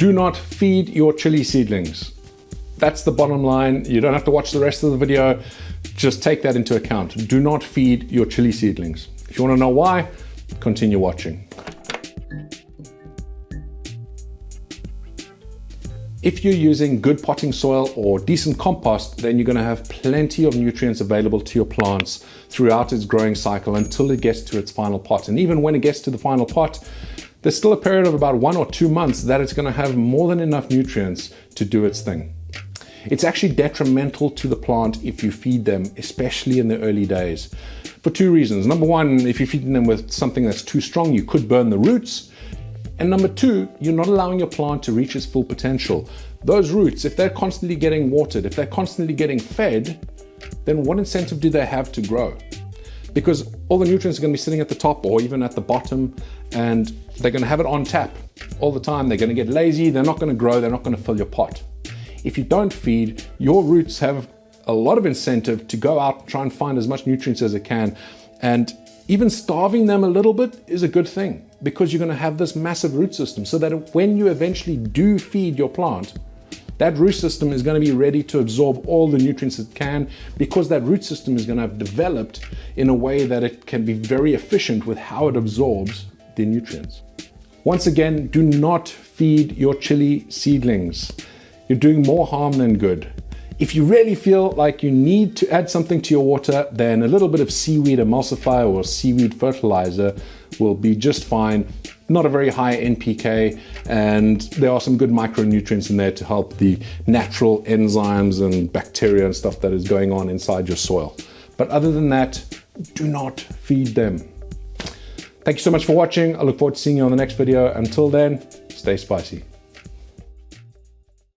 Do not feed your chili seedlings. That's the bottom line. You don't have to watch the rest of the video. Just take that into account. Do not feed your chili seedlings. If you want to know why, continue watching. If you're using good potting soil or decent compost, then you're going to have plenty of nutrients available to your plants throughout its growing cycle until it gets to its final pot. And even when it gets to the final pot, there's still a period of about 1 or 2 months that it's going to have more than enough nutrients to do its thing. It's actually detrimental to the plant if you feed them, especially in the early days, for 2 reasons. Number one, if you're feeding them with something that's too strong, you could burn the roots. And number 2, you're not allowing your plant to reach its full potential. Those roots, if they're constantly getting watered, if they're constantly getting fed, then what incentive do they have to grow? Because all the nutrients are going to be sitting at the top or even at the bottom, and they're going to have it on tap all the time. They're going to get lazy, they're not going to grow, they're not going to fill your pot. If you don't feed, your roots have a lot of incentive to go out and try and find as much nutrients as it can. And even starving them a little bit is a good thing, because you're going to have this massive root system, so that when you eventually do feed your plant, that root system is going to be ready to absorb all the nutrients it can, because that root system is going to have developed in a way that it can be very efficient with how it absorbs the nutrients. Once again, do not feed your chili seedlings. You're doing more harm than good. If you really feel like you need to add something to your water, then a little bit of seaweed emulsifier or seaweed fertilizer will be just fine. Not a very high NPK, and there are some good micronutrients in there to help the natural enzymes and bacteria and stuff that is going on inside your soil. But other than that, do not feed them. Thank you so much for watching. I look forward to seeing you on the next video. Until then, stay spicy.